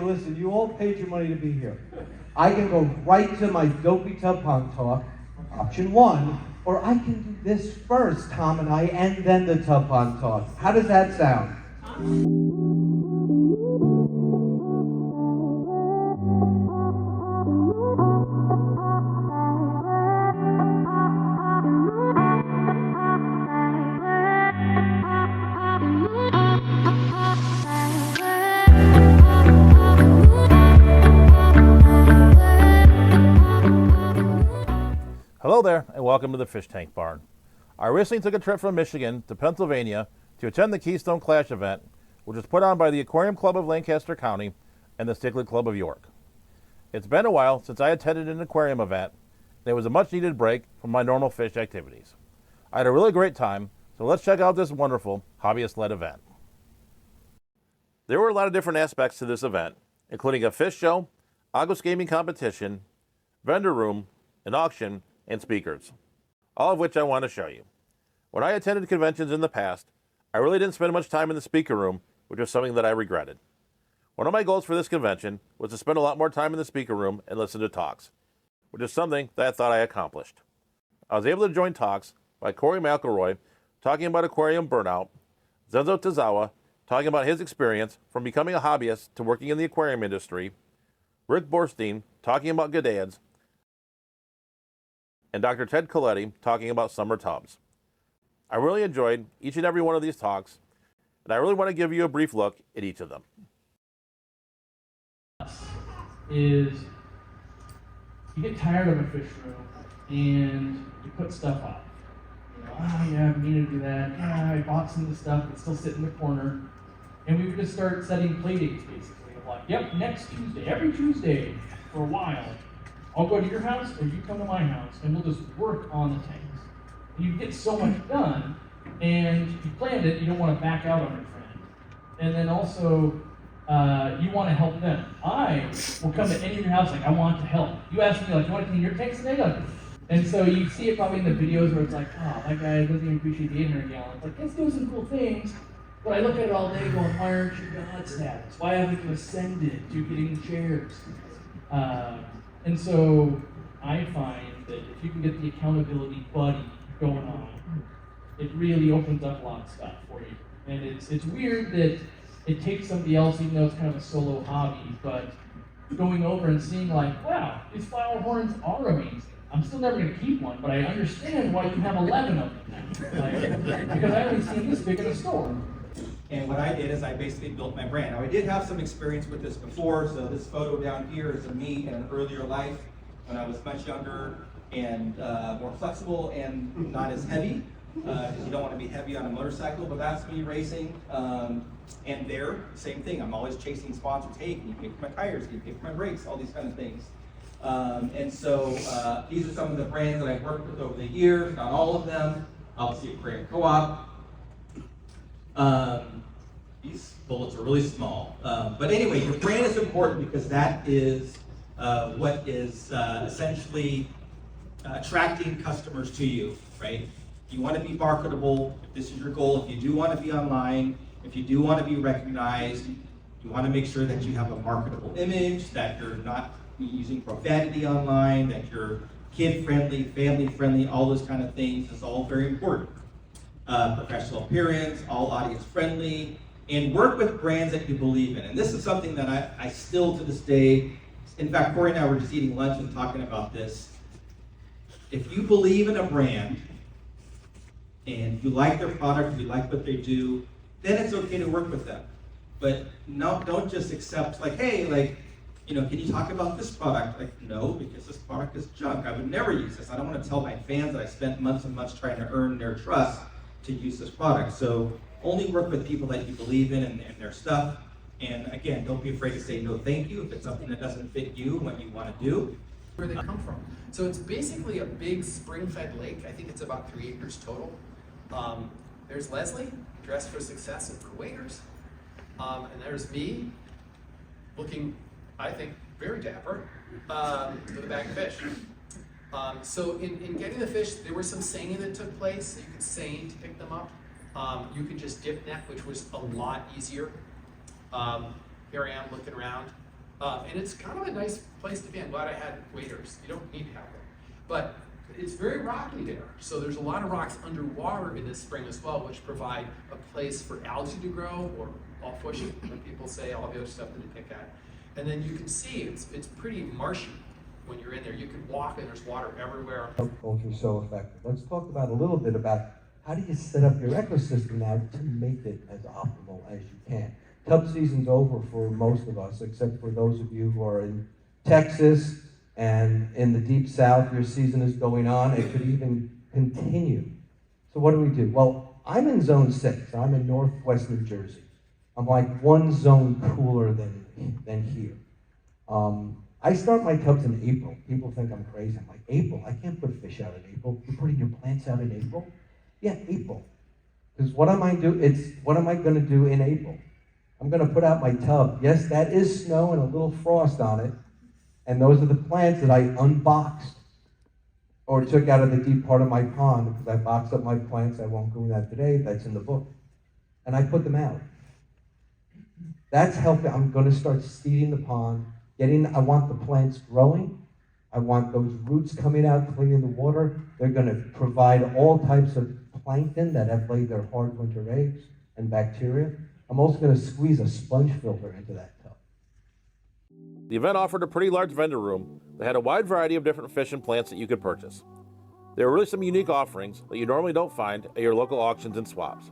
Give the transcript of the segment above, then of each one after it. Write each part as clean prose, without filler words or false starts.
Listen, you all paid your money to be here. I can go right to my dopey tub pond talk, option one, or I can do this first, Tom and I, and then the tub pond talk. How does that sound? Hello there, and welcome to the Fish Tank Barn. I recently took a trip from Michigan to Pennsylvania to attend the Keystone Clash event, which was put on by the Aquarium Club of Lancaster County and the Cichlid Club of York. It's been a while since I attended an aquarium event, and it was a much-needed break from my normal fish activities. I had a really great time, so let's check out this wonderful hobbyist-led event. There were a lot of different aspects to this event, including a fish show, aquascaping competition, vendor room, an auction, and speakers, all of which I want to show you. When I attended conventions in the past, I really didn't spend much time in the speaker room, which was something that I regretted. One of my goals for this convention was to spend a lot more time in the speaker room and listen to talks, which is something that I thought I accomplished. I was able to join talks by Corey McElroy talking about aquarium burnout, Zenzo Tazawa talking about his experience from becoming a hobbyist to working in the aquarium industry, Rick Borstein talking about Gadads, and Dr. Ted Coletti talking about summer tubs. I really enjoyed each and every one of these talks, and I really want to give you a brief look at each of them. Is you get tired of a fish room and you put stuff up. You know, yeah, we need to do that. Yeah, I bought some of the stuff that's still sitting in the corner. And we would just start setting play dates basically. Of like, yep, next Tuesday, every Tuesday for a while. I'll go to your house or you come to my house and we'll just work on the tanks. And you get so much done and you planned it, you don't want to back out on your friend. And then also, you want to help them. I will come to any of your house like, I want to help. You ask me like, you want to clean your tanks today? Like, and so you see it probably in the videos where it's like, oh, that guy doesn't even appreciate the 800 gallons. Like, let's do some cool things. But I look at it all day going, why aren't you God status? Why haven't you ascended to getting chairs? And so I find that if you can get the accountability buddy going on, it really opens up a lot of stuff for you. And it's weird that it takes somebody else, even though it's kind of a solo hobby, but going over and seeing like, wow, these flower horns are amazing. I'm still never going to keep one, but I understand why you have 11 of them now. Like, because I only see them this big in a store. And what I did is I basically built my brand. Now I did have some experience with this before, so this photo down here is of me in an earlier life when I was much younger and more flexible and not as heavy, because you don't want to be heavy on a motorcycle, but that's me racing. And there, same thing, I'm always chasing sponsors. Hey, can you pay for my tires? Can you pay for my brakes? All these kind of things. And so these are some of the brands that I've worked with over the years, not all of them. Obviously Aquarium Co-op. These bullets are really small. But anyway, your brand is important because that is what is essentially attracting customers to you, right? You want to be marketable, if this is your goal, if you do want to be online, if you do want to be recognized, you want to make sure that you have a marketable image, that you're not using profanity online, that you're kid-friendly, family-friendly, all those kind of things is all very important. Professional appearance, all audience-friendly, and work with brands that you believe in. And this is something that I still to this day, in fact, Corey and I were just eating lunch and talking about this. If you believe in a brand, and you like their product, you like what they do, then it's okay to work with them. But no, don't just accept like, hey, like, you know, can you talk about this product? Like, no, because this product is junk. I would never use this. I don't want to tell my fans that I spent months and months trying to earn their trust to use this product. So only work with people that you believe in and their stuff. And again, don't be afraid to say no thank you if it's something that doesn't fit you and what you want to do. Where they come from. So it's basically a big spring-fed lake. I think it's about 3 acres total. There's Leslie, dressed for success and for waiters. And there's me, looking, I think, very dapper, with a bag of fish. So in getting the fish, there was some seining that took place. You could seine to pick them up. You could just dip net, which was a lot easier. Here I am looking around. And it's kind of a nice place to be. I'm glad I had waders. You don't need to have them. But it's very rocky there. So there's a lot of rocks underwater in this spring as well, which provide a place for algae to grow, or all fishing, when people say all the other stuff that they pick at. And then you can see it's pretty marshy when you're in there. You can walk and there's water everywhere. Culture is so effective. Let's talk about a little bit about how do you set up your ecosystem now to make it as optimal as you can. Tub season's over for most of us, except for those of you who are in Texas and in the deep south. Your season is going on. It could even continue. So what do? Well, I'm in zone 6. I'm in northwest New Jersey. I'm like one zone cooler than here. I start my tubs in April. People think I'm crazy. I'm like, April? I can't put fish out in April. You're putting your plants out in April? Yeah, April. Because what am I going to do in April? I'm going to put out my tub. Yes, that is snow and a little frost on it. And those are the plants that I unboxed or took out of the deep part of my pond, because I boxed up my plants. I won't go into that today. That's in the book. And I put them out. That's helping. I'm going to start seeding the pond. I want the plants growing. I want those roots coming out, cleaning the water. They're going to provide all types of plankton that have laid their hard winter eggs and bacteria. I'm also going to squeeze a sponge filter into that tub. The event offered a pretty large vendor room that had a wide variety of different fish and plants that you could purchase. There were really some unique offerings that you normally don't find at your local auctions and swaps.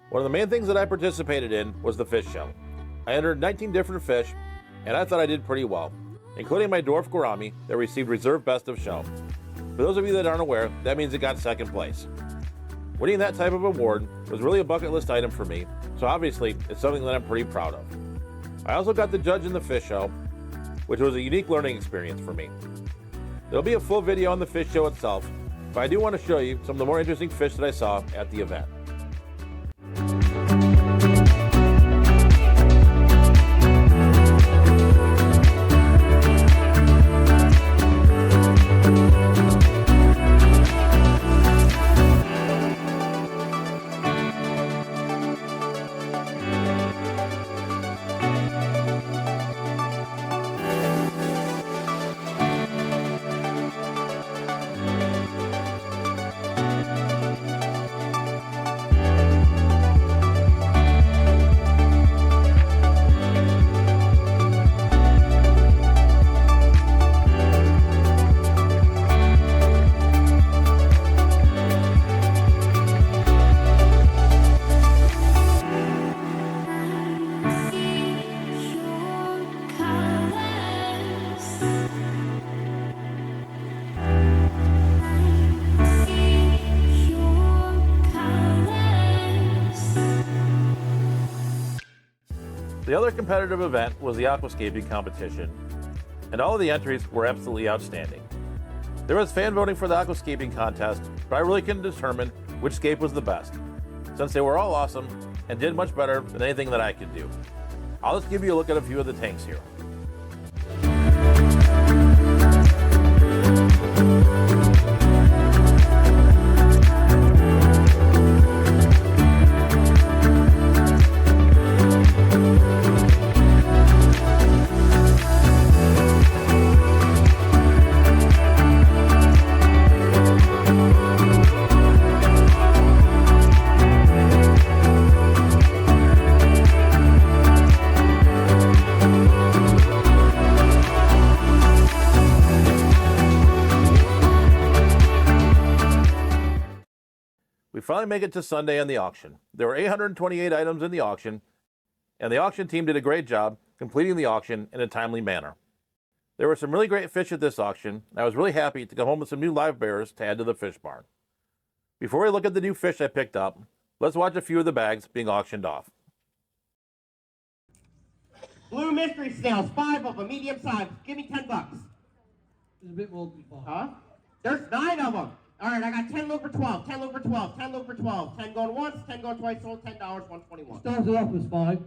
One of the main things that I participated in was the fish show. I entered 19 different fish, and I thought I did pretty well, including my dwarf gourami that received Reserve Best of Show. For those of you that aren't aware, that means it got second place. Winning that type of award was really a bucket list item for me, so obviously it's something that I'm pretty proud of. I also got to judge in the fish show, which was a unique learning experience for me. There'll be a full video on the fish show itself, but I do want to show you some of the more interesting fish that I saw at the event. The other competitive event was the Aquascaping Competition, and all of the entries were absolutely outstanding. There was fan voting for the Aquascaping contest, but I really couldn't determine which scape was the best, since they were all awesome and did much better than anything that I could do. I'll just give you a look at a few of the tanks here. finally make it to Sunday and the auction. There were 828 items in the auction, and the auction team did a great job completing the auction in a timely manner. There were some really great fish at this auction, and I was really happy to come home with some new live bears to add to the fish barn. Before we look at the new fish I picked up, let's watch a few of the bags being auctioned off. Blue mystery snails, 5 of them, medium size. Give me $10. It's a bit more than 5. Huh? There's 9 of them. All right, I got 10 look for 12, 10 look for 12, 10 look for 12, 10 going once, 10 going twice, sold $10, 121. Started off as 5,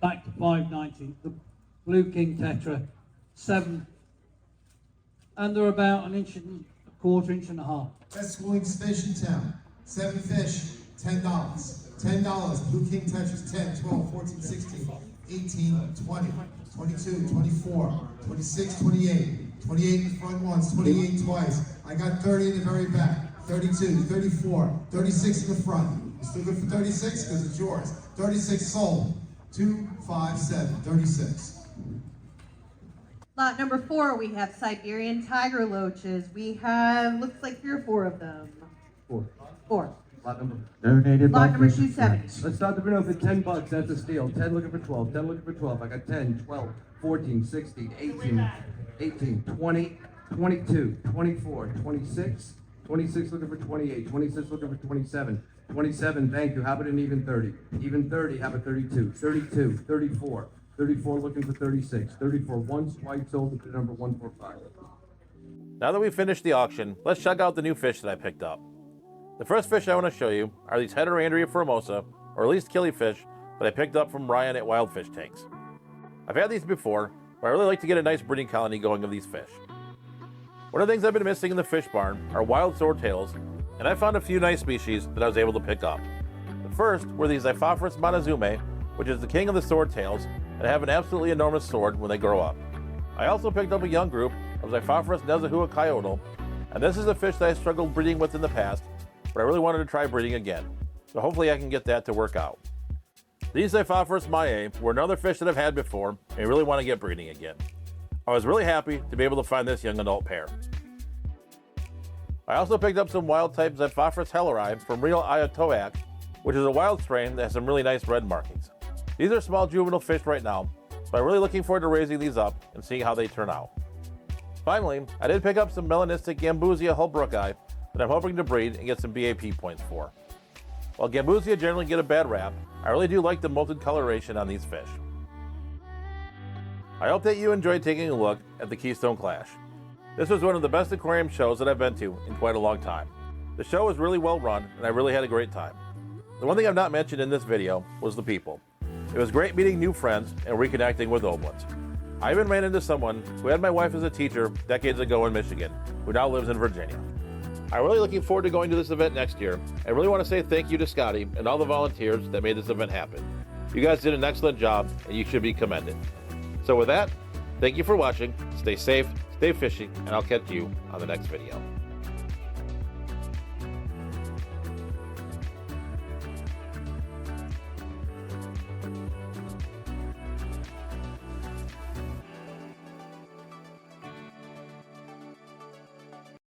back to 5.90. The Blue King Tetra, 7, and they're about an inch and a quarter, inch and a half. Best schooling fish in town. 7 fish, $10. $10. Blue King Tetras, 10, 12, 14, 16, 18, 20, 22, 24, 26, 28. 28 in the front once, 28 twice. I got 30 in the very back. 32, 34, 36 in the front. You still good for 36? Because it's yours. 36 sold. 2, 5, 7, 36. Lot number 4, we have Siberian tiger loaches. We have, looks like 3 or 4 of them. 4. Lot number. Donated Lot number 270. Let's start the video for $10. That's a steal. 10 looking for 12. 10 looking for 12. I got 10, 12, 14, 16, 18, 20, 22, 24, 26, 26 looking for 28, 26 looking for 27, 27, thank you. How about an even 30? Even 30, how about 32, 32, 34, 34 looking for 36, 34 once, twice sold to number 145. Now that we've finished the auction, let's check out the new fish that I picked up. The first fish I want to show you are these Heterandria formosa, or at least killifish, that I picked up from Ryan at Wild Fish Tanks. I've had these before, but I really like to get a nice breeding colony going of these fish. One of the things I've been missing in the fish barn are wild swordtails, and I found a few nice species that I was able to pick up. The first were these Xiphophorus Montezuma, which is the king of the swordtails, and have an absolutely enormous sword when they grow up. I also picked up a young group of Xiphophorus nezahua coyote, and this is a fish that I struggled breeding with in the past, but I really wanted to try breeding again, so hopefully I can get that to work out. These Xiphophorus maie were another fish that I've had before, and I really want to get breeding again. I was really happy to be able to find this young adult pair. I also picked up some wild type Xiphophorus helleri from Rio Ayatoak, which is a wild strain that has some really nice red markings. These are small juvenile fish right now, so I'm really looking forward to raising these up and seeing how they turn out. Finally, I did pick up some melanistic Gambusia holbrooki that I'm hoping to breed and get some BAP points for. While Gambusia generally get a bad rap, I really do like the molted coloration on these fish. I hope that you enjoyed taking a look at the Keystone Clash. This was one of the best aquarium shows that I've been to in quite a long time. The show was really well run and I really had a great time. The one thing I've not mentioned in this video was the people. It was great meeting new friends and reconnecting with old ones. I even ran into someone who had my wife as a teacher decades ago in Michigan, who now lives in Virginia. I'm really looking forward to going to this event next year. I really want to say thank you to Scotty and all the volunteers that made this event happen. You guys did an excellent job and you should be commended. So with that, thank you for watching, stay safe, stay fishing, and I'll catch you on the next video.